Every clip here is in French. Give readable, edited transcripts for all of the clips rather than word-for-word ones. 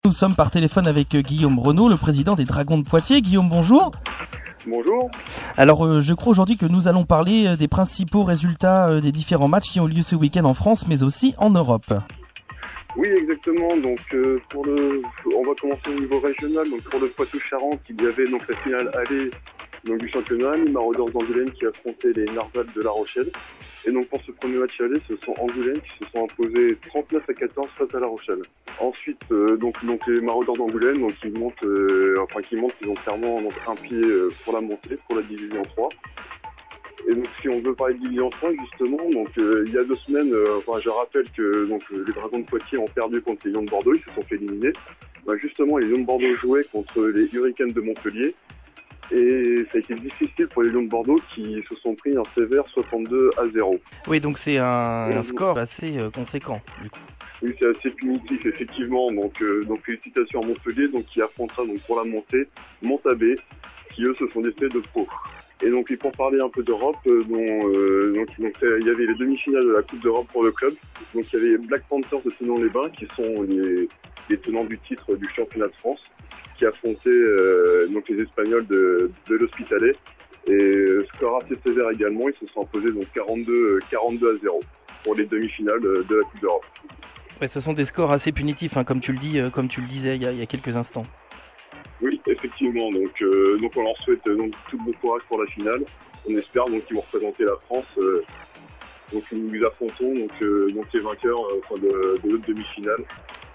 Nous sommes par téléphone avec Guillaume Renaud, le président des Dragons de Poitiers. Guillaume, bonjour. Bonjour. Alors, je crois aujourd'hui que nous allons parler des principaux résultats des différents matchs qui ont lieu ce week-end en France, mais aussi en Europe. Oui, exactement. Donc, on va commencer au niveau régional. Donc, pour le Poitou-Charentes, il y avait donc la finale aller du championnat, les Maraudeurs d'Angoulême qui affrontaient les Narvals de La Rochelle. Et donc, pour ce premier match aller, ce sont Angoulême qui se sont imposés 39-14 face à La Rochelle. Ensuite, donc les Maraudeurs d'Angoulême, qui montent, ils ont clairement un pied pour la montée, pour la division 3. Et donc, si on veut parler de division 3, justement, il y a 2 semaines, je rappelle que les Dragons de Poitiers ont perdu contre les Lions de Bordeaux, ils se sont fait éliminer. Justement, les Lions de Bordeaux jouaient contre les Hurricanes de Montpellier. Et ça a été difficile pour les Lions de Bordeaux qui se sont pris un sévère 62-0. Oui, donc c'est un score assez conséquent, du coup. Oui, c'est assez punitif, effectivement. Donc félicitations à Montpellier, qui affrontera pour la montée Montabé, qui eux se sont défaits de Pau. Et donc pour parler un peu d'Europe, il y avait les demi-finales de la Coupe d'Europe pour le club. Donc il y avait Black Panthers de Thonon-les-Bains qui sont les tenants du titre du championnat de France, qui affrontaient les Espagnols de l'Hospitalet. Et score assez sévère également, ils se sont imposés 42-0 pour les demi-finales de la Coupe d'Europe. Ouais, ce sont des scores assez punitifs, comme tu le disais il y a quelques instants. Oui, effectivement. Donc on leur souhaite tout le bon courage pour la finale. On espère qu'ils vont représenter la France. Nous affrontons les vainqueurs de l'autre demi-finale.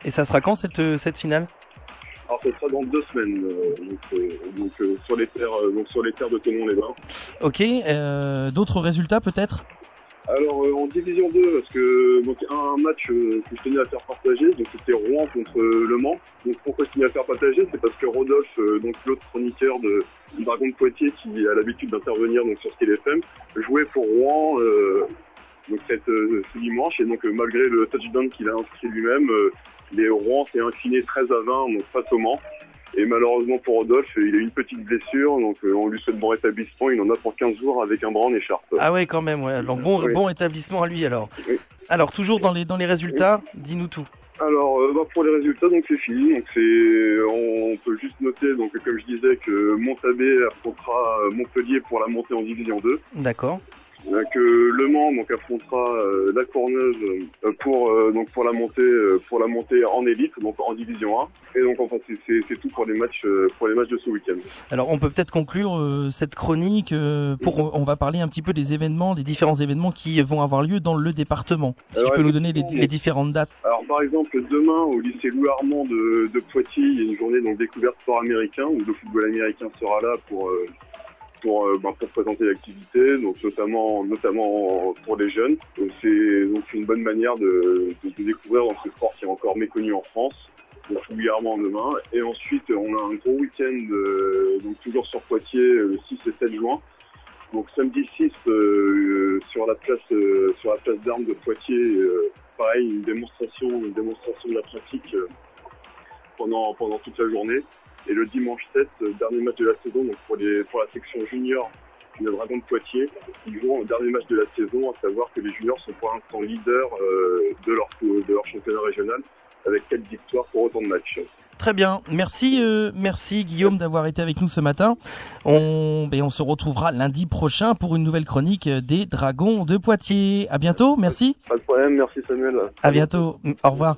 Et ça sera quand cette finale ? Alors ça sera dans 2 semaines, sur les terres de Thonon-les-Bains. Ok, d'autres résultats peut-être ? Alors en division 2, parce que un match que je tenais à faire partager, c'était Rouen contre Le Mans. Donc pourquoi je tenais à faire partager, c'est parce que Rodolphe, l'autre chroniqueur de Dragon de Poitiers qui a l'habitude d'intervenir sur Style FM, jouait pour Rouen ce dimanche. Et malgré le touchdown qu'il a inscrit lui-même, les Rouen s'est incliné 13-20 face au Mans. Et malheureusement pour Rodolphe, il a eu une petite blessure, on lui souhaite bon rétablissement. Il en a pour 15 jours avec un bras en écharpe. Ah ouais, quand même, ouais. Alors bon rétablissement à lui alors. Oui. Alors toujours dans les résultats, oui. Dis-nous tout. Alors pour les résultats, c'est fini. On peut juste noter, comme je disais, que Montabé affrontera Montpellier pour la montée en division 2. D'accord. Que Le Mans affrontera La Courneuve pour la montée en élite, en division 1. Et c'est tout pour les matchs de ce week-end. Alors on peut peut-être conclure cette chronique on va parler un petit peu des différents événements qui vont avoir lieu dans le département. Si tu peux nous donner les différentes dates. Alors par exemple demain au lycée Louis Armand de Poitiers, il y a une journée découverte sport américain où le football américain sera là pour présenter l'activité, notamment pour les jeunes. C'est une bonne manière de découvrir ce sport qui est encore méconnu en France. Louis Armand demain. Et ensuite, on a un gros week-end toujours sur Poitiers le 6 et 7 juin. Samedi 6 sur la place d'armes de Poitiers, pareil, une démonstration de la pratique pendant toute la journée. Et le dimanche 7, dernier match de la saison, pour la section junior du Dragon de Poitiers, ils jouent au dernier match de la saison, à savoir que les juniors sont pour l'instant leaders de leur championnat régional, avec 4 victoires pour autant de matchs. Très bien, merci Guillaume d'avoir été avec nous ce matin. On se retrouvera lundi prochain pour une nouvelle chronique des Dragons de Poitiers. À bientôt, merci. Pas de problème, merci Samuel. À bientôt, au revoir.